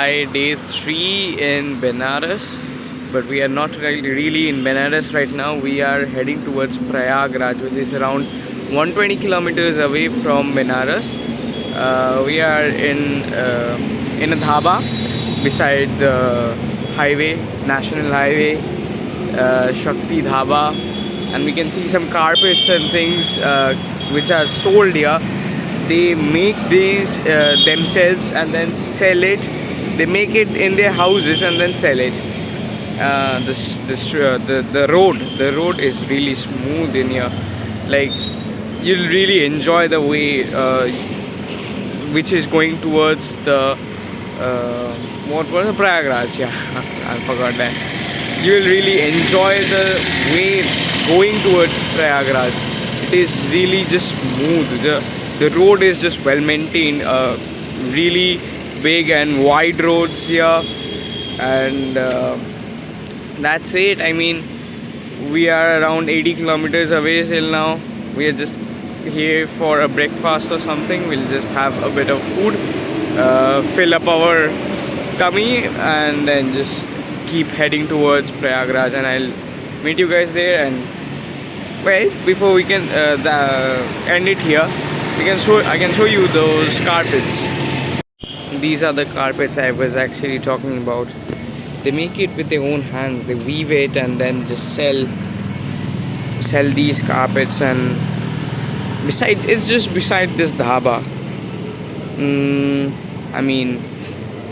day 3 in Benares, but we are not really in Benares right now. We are heading towards Prayagraj, which is around 120 kilometers away from Benares. We are in a dhaba beside the highway, national highway, Shakti Dhaba, and we can see some carpets and things which are sold here. They make these themselves and then sell it. They make it in their houses and then sell it. The road is really smooth in here. Like, you'll really enjoy the way which is going towards the what was the Prayagraj? Yeah, I forgot that. You will really enjoy the way going towards Prayagraj. It is really just smooth. The road is just well maintained. Really big and wide roads here, and that's it. I mean, we are around 80 kilometers away till now. We are just here for a breakfast or something. We'll just have a bit of food, fill up our tummy, and then just keep heading towards Prayagraj, and I'll meet you guys there. And well, before we can end it here, I can show you those carpets. These are the carpets I was actually talking about. They make it with their own hands. They weave it and then just sell these carpets. And it's just beside this dhaba. I mean,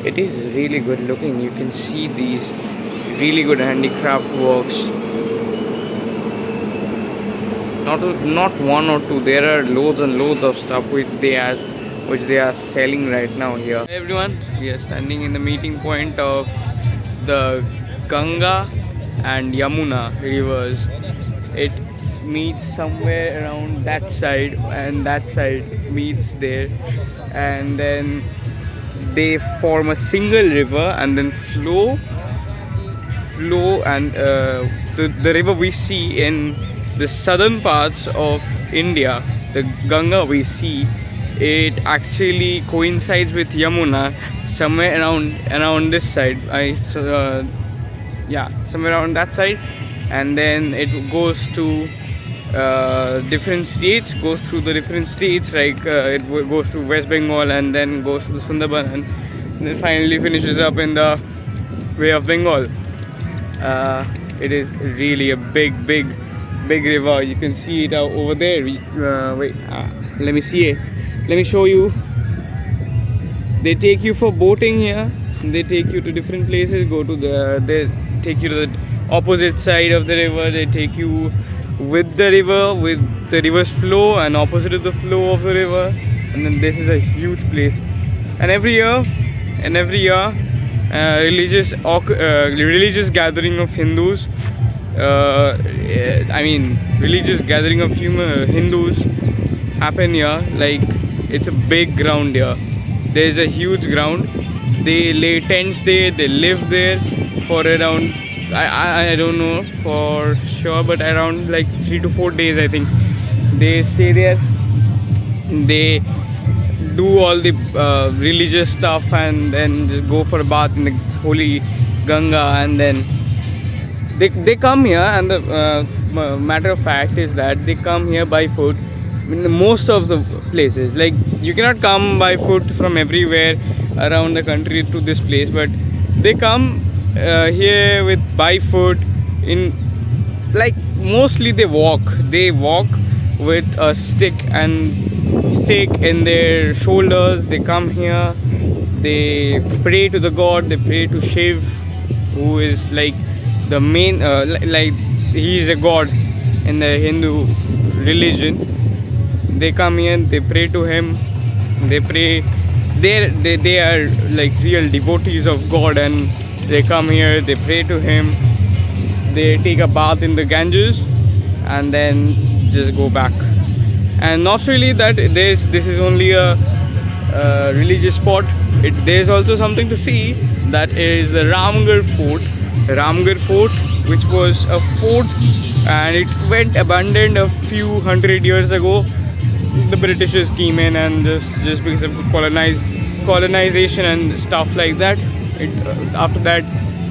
it is really good looking. You can see these really good handicraft works. Not one or two. There are loads and loads of stuff which they are selling right now here. Hey everyone, we are standing in the meeting point of the Ganga and Yamuna rivers. It meets somewhere around that side, and that side meets there, and then they form a single river and then flow, and the river we see in the southern parts of India, the Ganga we see, it actually coincides with Yamuna somewhere around this side. Somewhere around that side, and then it goes to different states. Goes through the different states, like it goes to West Bengal and then goes to the Sundarban, and then finally finishes up in the Bay of Bengal. It is really a big river. You can see it over there. Let me see it. Let me show you. They take you for boating here. They take you to different places. They take you to the opposite side of the river. They take you with the river's flow and opposite of the flow of the river. And then this is a huge place. And every year, religious gathering of Hindus. Religious gathering of Hindus happen here. Like, it's a big ground here. There's a huge ground. They lay tents there. They live there for around, I don't know for sure, but around like 3 to 4 days, I think. They stay there. They do all the religious stuff and then just go for a bath in the holy Ganga, and then they come here. And the matter of fact is that they come here by foot. In most of the places, like, you cannot come by foot from everywhere around the country to this place, but they come here by foot. In, like, mostly they walk with a stick in their shoulders. They come here, they pray to the god, they pray to Shiv, who is like the main like he is a god in the Hindu religion. They come here, they pray to him. They pray. They are like real devotees of God, and they come here. They pray to him. They take a bath in the Ganges, and then just go back. And not really that this is only a religious spot. There's also something to see. That is the Ramgarh Fort, which was a fort, and it went abandoned a few hundred years ago. The Britishers came in, and just because of colonization and stuff like that, After that,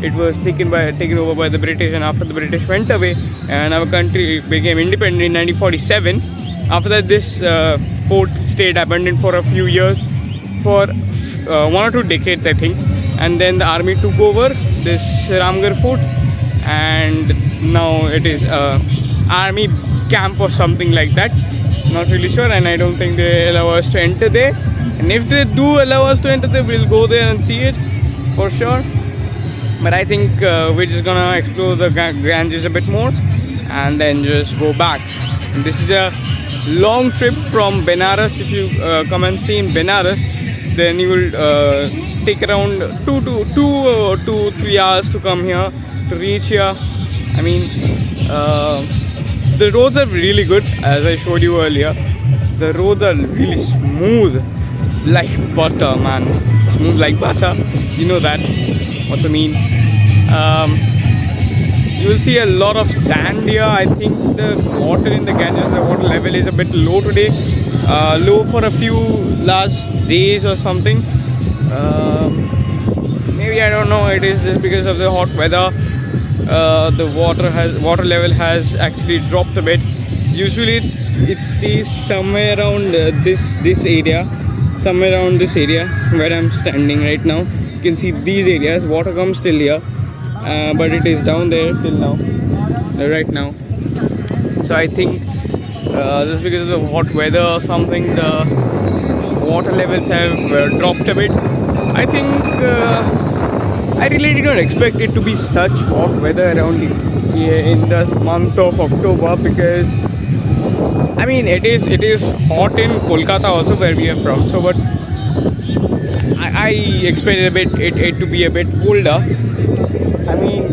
it was taken over by the British, and after the British went away, and our country became independent in 1947. After that, this fort stayed abandoned for a few years, for 1 or 2 decades, I think, and then the army took over this Ramgarh fort, and now it is army camp or something like that. Not really sure, and I don't think they allow us to enter there. And if they do allow us to enter there, we'll go there and see it for sure. But I think we're just gonna explore the Ganges a bit more and then just go back. And this is a long trip from Benares. If you come and stay in Benares, then you will take around 2 to 3 hours to come here, to reach here. I mean, the roads are really good, as I showed you earlier. The roads are really smooth, like butter, man. Smooth like butter. You know that. What I mean. You will see a lot of sand here. I think the water in the Ganges, the water level is a bit low today. Low for a few last days or something. Maybe, I don't know. It is just because of the hot weather. The water level has actually dropped a bit. Usually it stays somewhere around this area, somewhere around this area where I'm standing right now. You can see these areas. Water comes till here, but it is down there till now, right now. So I think just because of the hot weather or something, the water levels have dropped a bit. I think I really did not expect it to be such hot weather around in the month of October, because I mean it is hot in Kolkata also, where we are from. So, but I expected it to be a bit colder. I mean,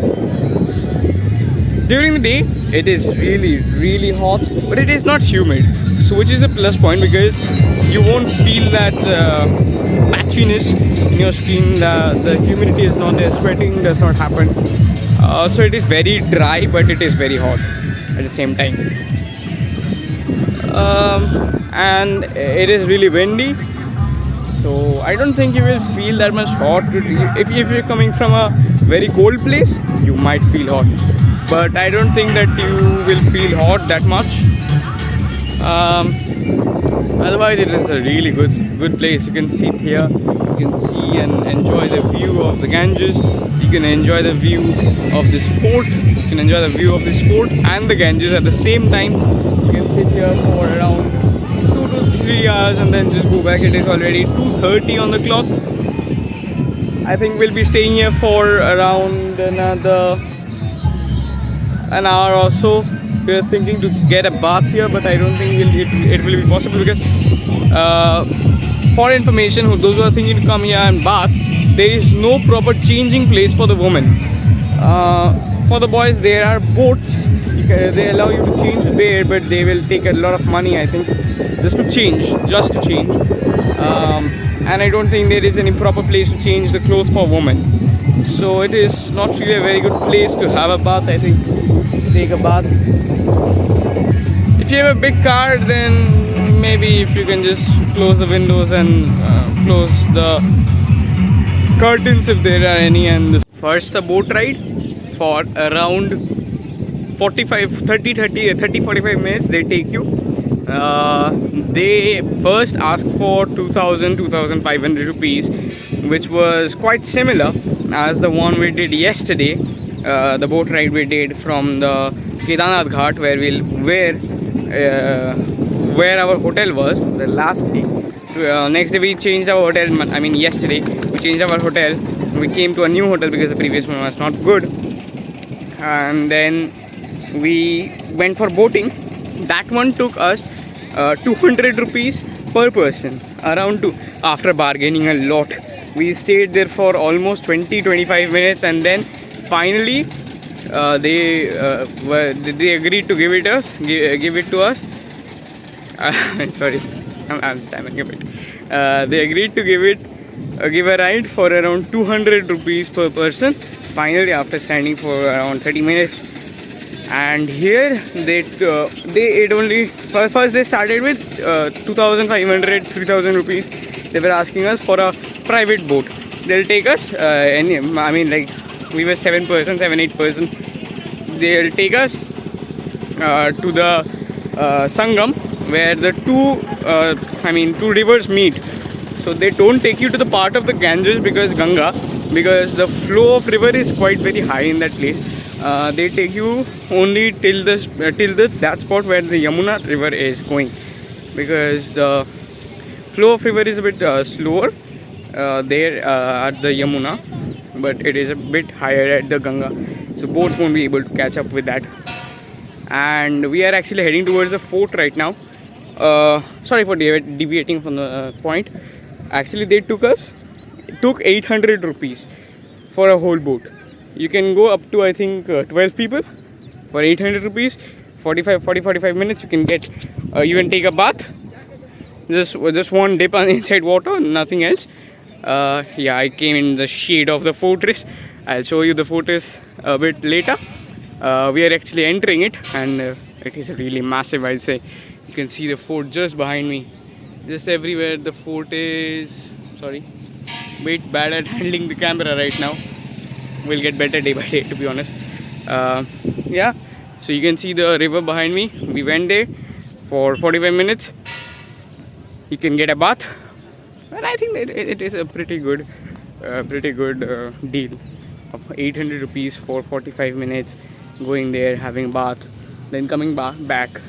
during the day it is really hot, but it is not humid, so which is a plus point, because you won't feel that patchiness in your skin. The humidity is not there, sweating does not happen. So it is very dry, but it is very hot at the same time. And it is really windy, so I don't think you will feel that much hot. If you're coming from a very cold place, you might feel hot, but I don't think that you will feel hot that much. Otherwise, it is a really good place. You can sit here, you can see and enjoy the view of the Ganges. You can enjoy the view of this fort. You can enjoy the view of this fort and the Ganges at the same time. You can sit here for around 2 to 3 hours and then just go back. It is already 2:30 on the clock. I think we'll be staying here for around another an hour or so. We are thinking to get a bath here, but I don't think it will be possible, because for information, those who are thinking to come here and bath, there is no proper changing place for the women. For the boys, there are boats. They allow you to change there, but they will take a lot of money, I think, just to change. And I don't think there is any proper place to change the clothes for women. So it is not really a very good place to have a bath, I think, to take a bath. If you have a big car, then maybe if you can just close the windows and close the curtains if there are any. And first, a boat ride for around 30-45 minutes they take you. They first ask for 2,500 rupees, which was quite similar as the one we did yesterday. The boat ride we did from the Kedarnath Ghat, where our hotel was the last day. Next day we changed our hotel. I mean, yesterday we changed our hotel. We came to a new hotel because the previous one was not good. And then we went for boating. That one took us 200 rupees per person, around 2. After bargaining a lot, we stayed there for almost 20-25 minutes, and then finally they agreed to give it to us. Sorry, I'm stammering a bit. They agreed to give a ride for around 200 rupees per person. Finally, after standing for around 30 minutes, and here first they started with 2,500, 3,000 rupees. They were asking us for a private boat. they'll take us. I mean, like we were 7 person, 8 person. They'll take us to the Sangam, where the two rivers meet. So they don't take you to the part of the Ganges because the flow of river is quite very high in that place. They take you only till that spot where the Yamuna river is going, because the flow of river is a bit slower there at the Yamuna, but it is a bit higher at the Ganga. So boats won't be able to catch up with that. And we are actually heading towards the fort right now. Sorry for deviating from the point. Actually, they took 800 rupees for a whole boat. You can go up to, I think, 12 people for 800 rupees. 45 minutes. You can take a bath. Just one dip on inside water, nothing else. Yeah, I came in the shade of the fortress. I'll show you the fortress a bit later. We are actually entering it, and it is really massive, I'll say. You can see the fort just behind me. Just everywhere the fort is. Sorry, bit bad at handling the camera right now. We'll get better day by day, to be honest. Yeah, so you can see the river behind me. We went there for 45 minutes. You can get a bath, and I think it is a pretty good deal of 800 rupees for 45 minutes going there, having a bath, then coming back.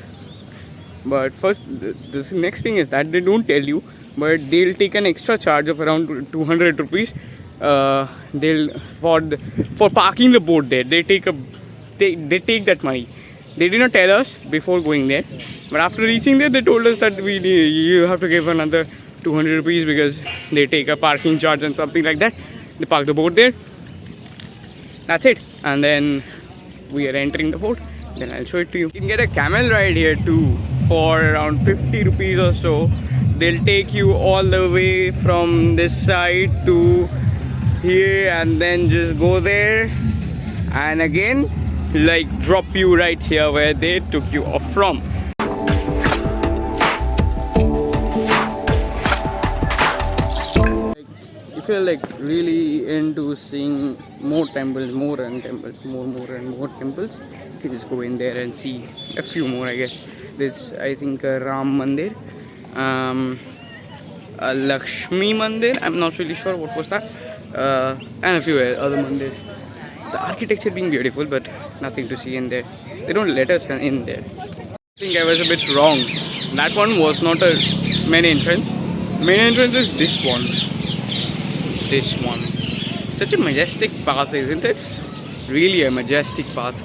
But first, the next thing is that they don't tell you, but they'll take an extra charge of around 200 rupees. For parking the boat there. They take that money. They did not tell us before going there, but after reaching there, they told us that you have to give another 200 rupees because they take a parking charge and something like that. They park the boat there. That's it, and then we are entering the fort. Then I'll show it to you. You can get a camel ride here too for around 50 rupees or so. They'll take you all the way from this side to here, and then just go there, and again like drop you right here where they took you off from. If you're like really into seeing more temples, more and more temples, you can just go in there and see a few more, I guess. There's, I think, a Ram Mandir, a Lakshmi Mandir, I'm not really sure what was that, and a few other mandirs. The architecture being beautiful, but nothing to see in there. They don't let us in there. I think I was a bit wrong. That one was not a main entrance. Main entrance is this one. This one. Such a majestic path, isn't it? Really a majestic path.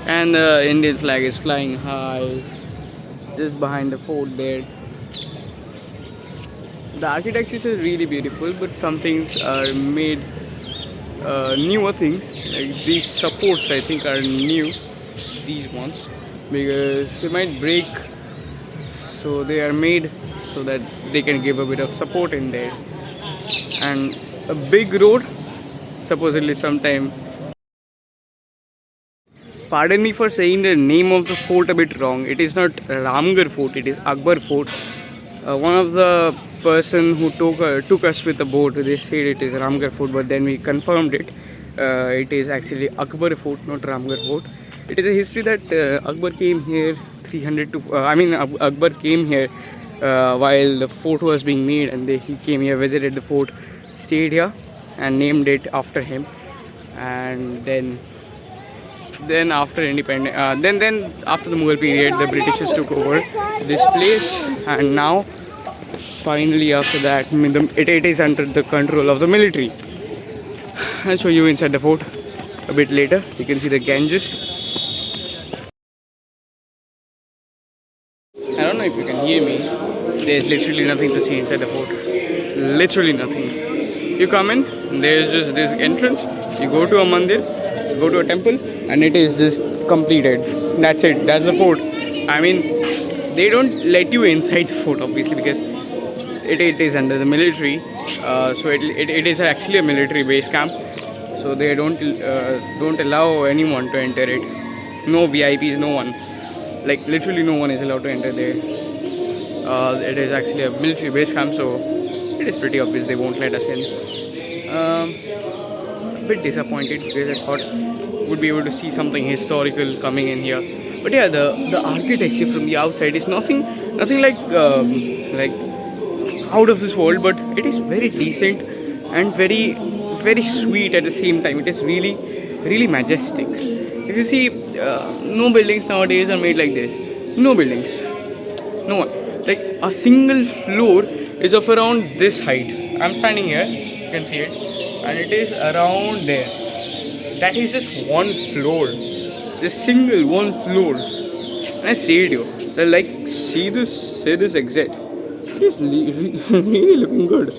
And the Indian flag is flying high just behind the fort there. The architecture is really beautiful, but some things are made newer things. Like these supports, I think, are new. These ones, because they might break, so they are made so that they can give a bit of support in there. And a big road, supposedly sometime. Pardon me for saying the name of the fort a bit wrong. It is not Ramgarh Fort, it is Akbar Fort. One of the person who took us with the boat, they said it is Ramgarh Fort, but then we confirmed it. It is actually Akbar Fort, not Ramgarh Fort. It is a history that Akbar came here Akbar came here while the fort was being made, and he came here, visited the fort, stayed here, and named it after him. And then after independence, then after the Mughal period, the Britishers took over this place, and now finally after that it is under the control of the military. I'll show you inside the fort a bit later. You can see the Ganges. I don't know if you can hear me. There's literally nothing to see inside the fort. Literally nothing. You come in, there's just this entrance. You go to a mandir, go to a temple, and it is just completed. That's it. That's the fort. I mean, they don't let you inside the fort, obviously, because it is under the military. So it is actually a military base camp. So they don't allow anyone to enter it. No VIPs, no one. Like literally no one is allowed to enter there. It is actually a military base camp, so it is pretty obvious they won't let us in. A bit disappointed because I thought would be able to see something historical coming in here. But yeah, the architecture from the outside is nothing like out of this world, but it is very decent and very sweet at the same time. It is really majestic. If you see, no buildings nowadays are made like this. No buildings, no one. Like a single floor is of around this height. I'm standing here, you can see it, and it is around there. That is just one floor, just single one floor. And I say to you, that like see this exit. It is really looking good.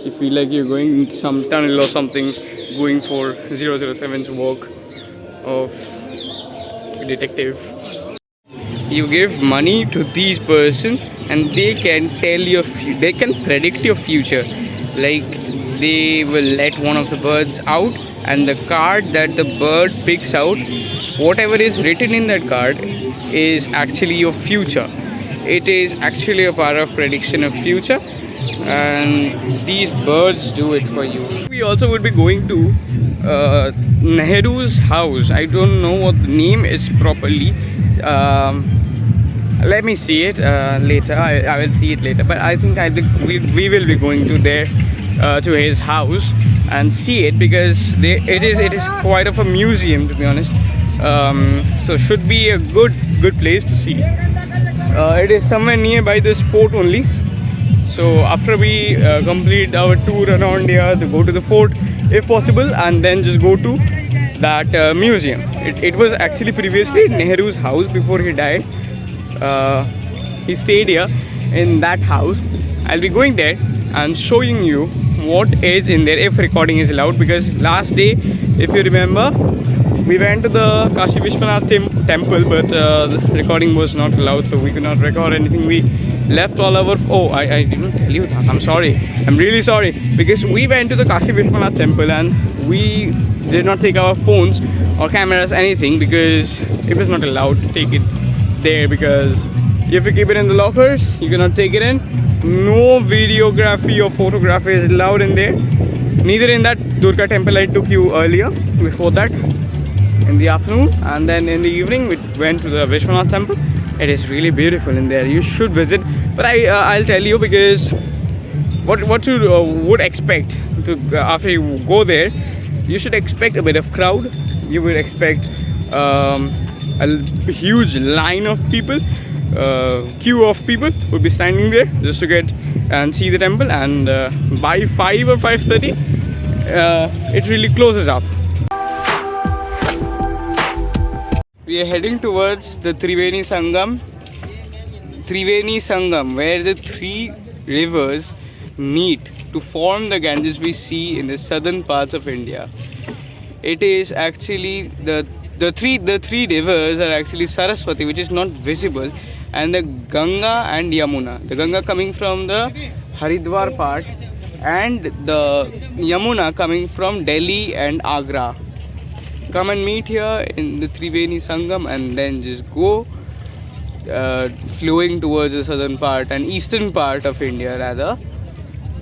You feel like you're going into some tunnel or something, going for 007's work of detective. You give money to these person and they can tell you, they can predict your future. Like they will let one of the birds out, and the card that the bird picks out, whatever is written in that card is actually your future. It is actually a part of prediction of future, and these birds do it for you. We also would be going to Nehru's house. I don't know what the name is properly. Let me see it later. I will see it later. But I think we will be going to there to his house and see it, because it is quite of a museum, to be honest. So should be a good place to see. It is somewhere nearby this fort only. So after we complete our tour around here, to go to the fort if possible, and then just go to that museum. It was actually previously Nehru's house before he died. He stayed here in that house. I'll be going there and showing you what is in there, if recording is allowed, because last day, if you remember, we went to the Kashi Vishwanath temple, but the recording was not allowed, so we could not record anything. We left all our... I didn't tell you that. I'm sorry. I'm really sorry, because we went to the Kashi Vishwanath temple and we did not take our phones or cameras, anything, because it was not allowed to take it there, because if you keep it in the lockers, you cannot take it in. No videography or photography is allowed in there. Neither in that Durga temple I took you earlier, before that, in the afternoon, and then in the evening we went to the Vishwanath temple. It is really beautiful in there. You should visit. But I'll tell you, because what you would expect to after you go there, you should expect a bit of crowd. You would expect a huge line of people, queue of people would be standing there just to get and see the temple, and by 5 or 5:30 it really closes up. We are heading towards the Triveni Sangam, where the three rivers meet to form the Ganges we see in the southern parts of India. It is actually the three rivers are actually Saraswati, which is not visible, and the Ganga and Yamuna. The Ganga coming from the Haridwar part, and the Yamuna coming from Delhi and Agra. Come and meet here in the Triveni Sangam, and then just go flowing towards the southern part and eastern part of India, rather,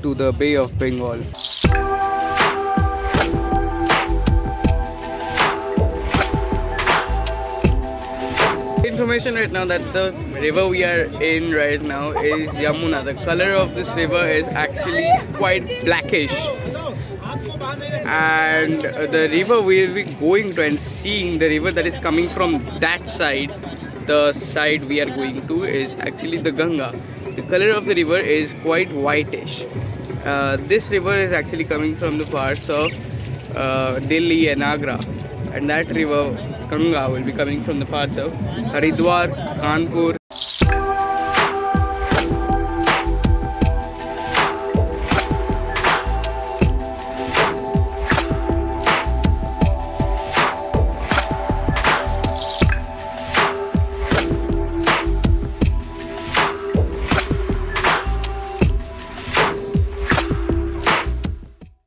to the Bay of Bengal. Information right now that the river we are in right now is Yamuna. The color of this river is actually quite blackish, and the river we will be going to and seeing, the river that is coming from that side, the side we are going to, is actually the Ganga. The color of the river is quite whitish. This river is actually coming from the parts of Delhi and Agra, and that river Ganga will be coming from the parts of Haridwar, Kanpur,